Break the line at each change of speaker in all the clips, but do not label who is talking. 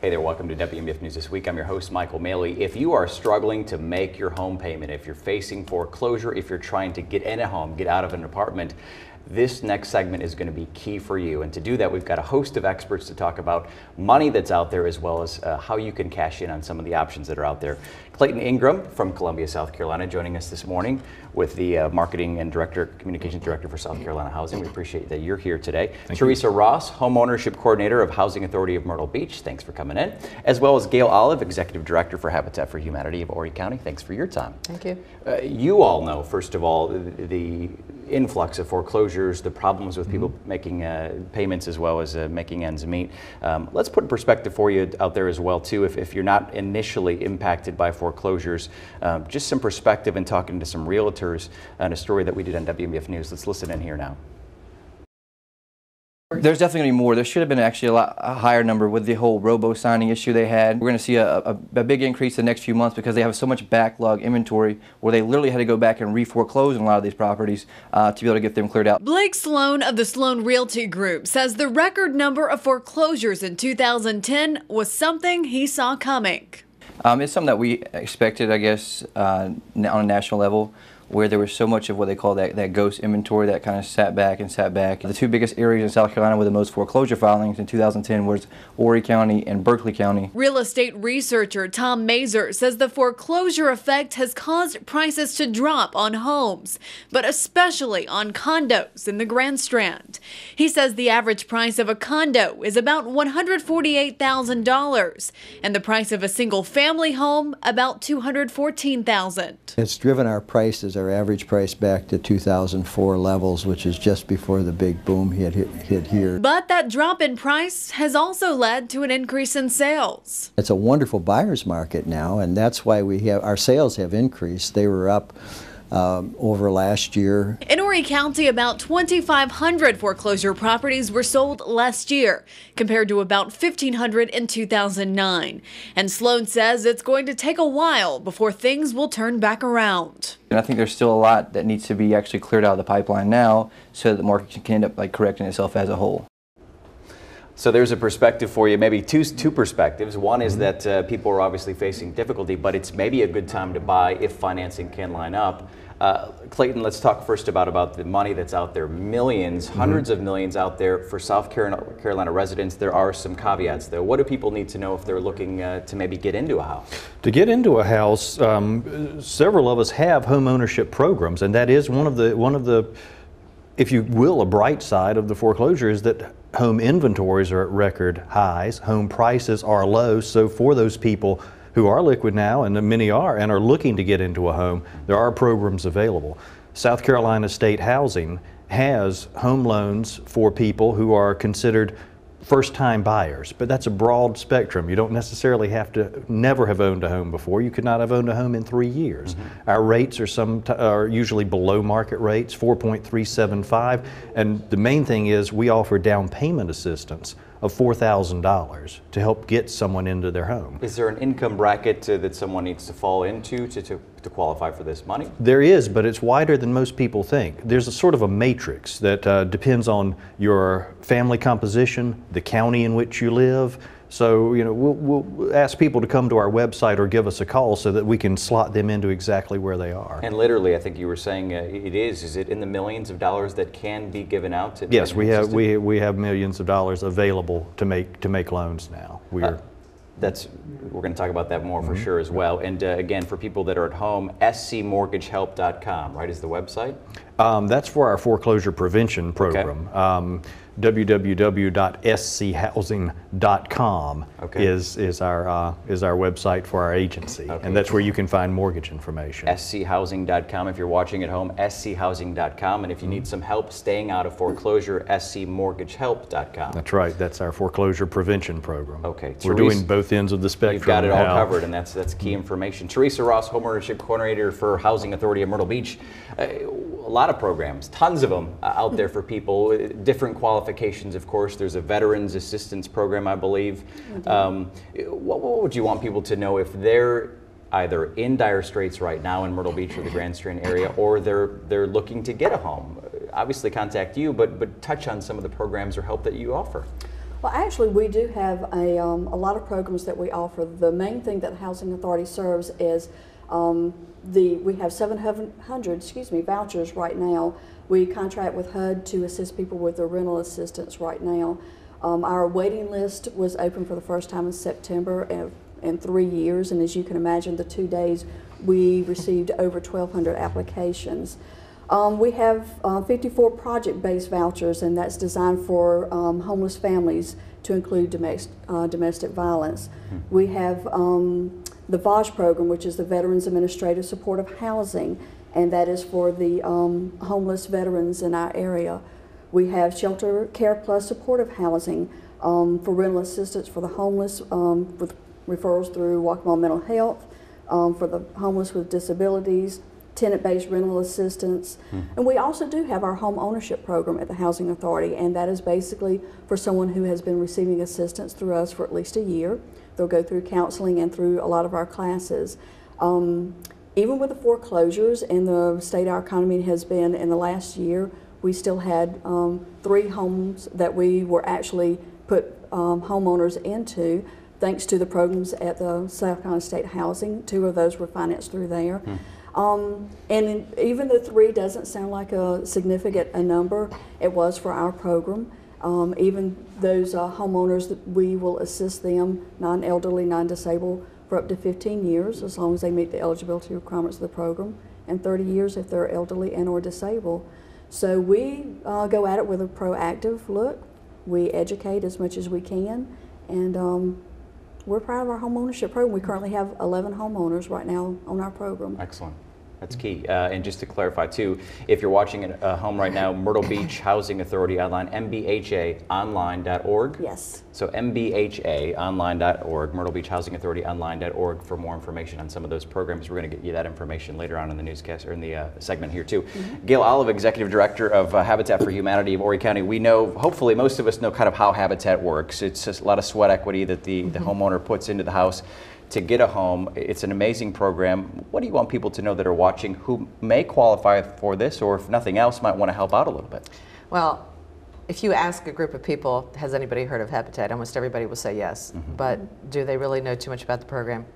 Hey there, welcome to WMBF News This Week. I'm your host, Michael Maley. If you are struggling to make your home payment, if you're facing foreclosure, if you're trying to get in a home, get out of an apartment, this next segment is going to be key for you. And to do that, we've got a host of experts to talk about money that's out there, as well as how you can cash in on some of the options that are out there. Clayton Ingram from Columbia, South Carolina, joining us this morning with the Marketing and Communications Director for South Carolina Housing. We appreciate that you're here today. Teresa Ross, Homeownership Coordinator of Housing Authority of Myrtle Beach. Thanks for coming in. As well as Gail Olive, Executive Director for Habitat for Humanity of Horry County. Thanks for your time.
Thank you.
You all know, first of all, the influx of foreclosures, the problems with people making payments as well as making ends meet. Let's put in perspective for you out there as well too, if you're not initially impacted by foreclosures, just some perspective in talking to some realtors and a story that we did on WMBF News. Let's listen in here now.
There's definitely going to be more. There should have been actually a higher number with the whole robo-signing issue they had. We're going to see a big increase in the next few months because they have so much backlog inventory where they literally had to go back and re-foreclose on a lot of these properties to be able to get them cleared out.
Blake Sloan of the Sloan Realty Group says the record number of foreclosures in 2010 was something he saw coming.
It's something that we expected, I guess, on a national level, where there was so much of what they call that ghost inventory that kind of sat back and sat back. The two biggest areas in South Carolina with the most foreclosure filings in 2010 was Horry County and Berkeley County.
Real estate researcher Tom Mazer says the foreclosure effect has caused prices to drop on homes, but especially on condos in the Grand Strand. He says the average price of a condo is about $148,000 and the price of a single family home about $214,000.
It's driven our prices, our average price, back to 2004 levels, which is just before the big boom hit here.
But that drop in price has also led to an increase in sales.
It's a wonderful buyer's market now, and that's why our sales have increased. They were up over last year.
In Horry County, about 2,500 foreclosure properties were sold last year, compared to about 1,500 in 2009. And Sloan says it's going to take a while before things will turn back around.
And I think there's still a lot that needs to be actually cleared out of the pipeline now so that the market can end up correcting itself as a whole.
So there's a perspective for you, maybe two perspectives. One is that people are obviously facing difficulty, but it's maybe a good time to buy if financing can line up. Clayton, let's talk first about the money that's out there. Millions, hundreds of millions out there for South Carolina residents. There are some caveats though. What do people need to know if they're looking to maybe get into a house?
To get into a house, several of us have home ownership programs, and that is one of the, if you will, a bright side of the foreclosure is that home inventories are at record highs, home prices are low, so for those people who are liquid now, and many are, and are looking to get into a home, there are programs available. South Carolina State Housing has home loans for people who are considered first-time buyers, but that's a broad spectrum. You don't necessarily have to never have owned a home before. You could not have owned a home in 3 years. Our rates are usually below market rates, 4.375, and the main thing is we offer down payment assistance of $4,000 to help get someone into their home.
Is there an income bracket that someone needs to fall into to qualify for this money?
There is, but it's wider than most people think. There's a sort of a matrix that depends on your family composition, the county in which you live. So, you know, we'll ask people to come to our website or give us a call so that we can slot them into exactly where they are.
And literally, I think you were saying is it in the millions of dollars that can be given out?
Yes, we have millions of dollars available to make loans now. We're
going to talk about that more for sure as well. And again, for people that are at home, scmortgagehelp.com, right, is the website?
That's for our foreclosure prevention program.
Okay.
www.schousing.com is our website for our agency, and that's where you can find mortgage information.
schousing.com if you're watching at home, schousing.com, and if you need some help staying out of foreclosure, scmortgagehelp.com.
That's right. That's our foreclosure prevention program.
Okay,
we're doing both ends of the spectrum.
You've got it all covered, and that's key information. Teresa Ross, Homeownership Coordinator for Housing Authority of Myrtle Beach. A lot of programs, tons of them out there for people, different qualifications, of course. There's a Veterans Assistance Program, I believe. What would you want people to know if they're either in dire straits right now in Myrtle Beach or the Grand Strand area, or they're looking to get a home? Obviously contact you, but touch on some of the programs or help that you offer.
Well, actually, we do have a lot of programs that we offer. The main thing that the Housing Authority serves is we have 700 vouchers right now. We contract with HUD to assist people with their rental assistance right now. Our waiting list was open for the first time in September in 3 years, and as you can imagine, the 2 days we received over 1,200 applications. We have 54 project-based vouchers, and that's designed for homeless families to include domestic violence. We have the VASH program, which is the Veterans Administrative Supportive Housing, and that is for the homeless veterans in our area. We have Shelter Care Plus Supportive Housing for rental assistance for the homeless with referrals through Waccamaw Mental Health, for the homeless with disabilities, tenant-based rental assistance. And we also do have our home ownership program at the Housing Authority, and that is basically for someone who has been receiving assistance through us for at least a year. They'll go through counseling and through a lot of our classes. Even with the foreclosures and the state our economy has been in the last year, we still had 3 homes that we were actually put homeowners into thanks to the programs at the South Carolina State Housing. 2 of those were financed through there. And even though 3 doesn't sound like a significant number, it was for our program. Even those homeowners, we will assist them, non-elderly, non-disabled, for up to 15 years as long as they meet the eligibility requirements of the program, and 30 years if they're elderly and or disabled. So we go at it with a proactive look. We educate as much as we can, and we're proud of our home ownership program. We currently have 11 homeowners right now on our program.
Excellent. That's key. And just to clarify too, if you're watching at home right now, Myrtle Beach Housing Authority online, mbhaonline.org.
Yes.
So mbhaonline.org, Myrtle Beach Housing Authority online.org for more information on some of those programs. We're going to get you that information later on in the newscast or in the segment here too. Gail Olive, Executive Director of Habitat for Humanity of Horry County. We know, hopefully most of us know kind of how Habitat works. It's just a lot of sweat equity that the homeowner puts into the house to get a home. It's an amazing program. What do you want people to know that are watching who may qualify for this, or if nothing else, might want to help out a little bit?
Well, if you ask a group of people, has anybody heard of Habitat? Almost everybody will say yes. But do they really know too much about the program?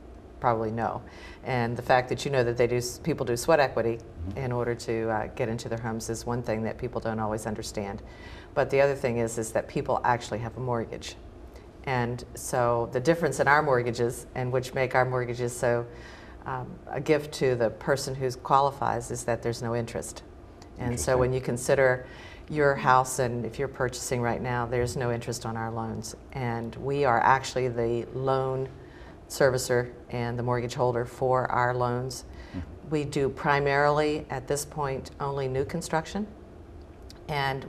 Probably no. And the fact that you know that people do sweat equity in order to get into their homes is one thing that people don't always understand. But the other thing is that people actually have a mortgage. And so the difference in our mortgages, and which make our mortgages so a gift to the person who qualifies, is that there's no interest. And so when you consider your house, and if you're purchasing right now, there's no interest on our loans. And we are actually the loan servicer and the mortgage holder for our loans. We do primarily, at this point, only new construction. And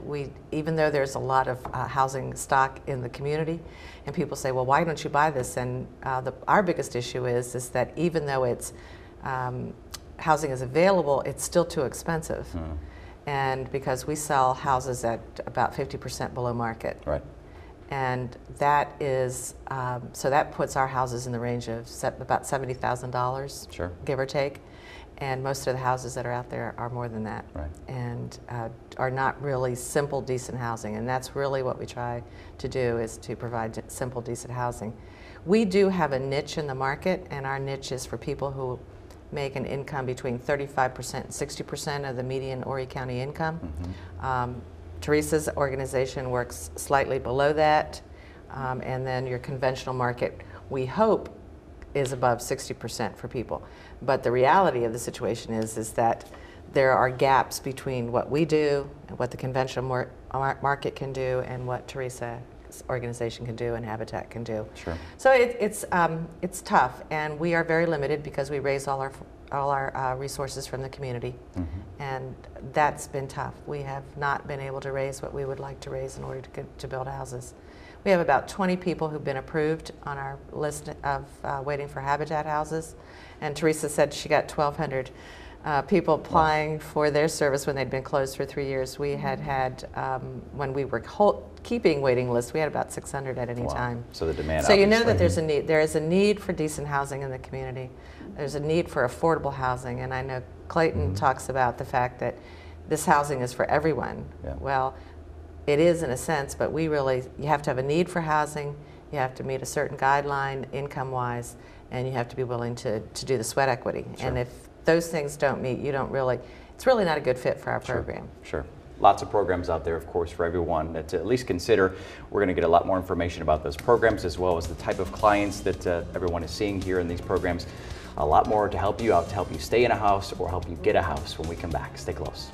even though there's a lot of housing stock in the community, and people say, well, why don't you buy this? And our biggest issue is that even though it's housing is available, it's still too expensive. And because we sell houses at about 50% below market.
Right.
And that is, so that puts our houses in the range of about $70,000,
Sure.
give or take. And most of the houses that are out there are more than that,
Right.
and are not really simple, decent housing. And that's really what we try to do, is to provide simple, decent housing. We do have a niche in the market, and our niche is for people who make an income between 35% and 60% of the median Horry County income. Teresa's organization works slightly below that, and then your conventional market, we hope, is above 60% for people. But the reality of the situation is that there are gaps between what we do and what the conventional market can do and what Teresa's organization can do and Habitat can do.
Sure.
So it's tough, and we are very limited because we raise all our resources from the community, and that's been tough. We have not been able to raise what we would like to raise in order to build houses. We have about 20 people who've been approved on our list of waiting for Habitat houses, and Teresa said she got 1,200 people applying for their service when they'd been closed for 3 years. We had when we were keeping waiting lists, we had about 600 at any time.
So the demand.
So you know that there's a need. There is a need for decent housing in the community. There's a need for affordable housing, and I know Clayton talks about the fact that this housing is for everyone.
Yeah.
Well, it is in a sense, but you have to have a need for housing, you have to meet a certain guideline income-wise, and you have to be willing to do the sweat equity.
Sure.
And if those things don't meet, it's really not a good fit for our program.
Sure. Lots of programs out there, of course, for everyone to at least consider. We're going to get a lot more information about those programs, as well as the type of clients that everyone is seeing here in these programs. A lot more to help you out, to help you stay in a house or help you get a house when we come back. Stay close.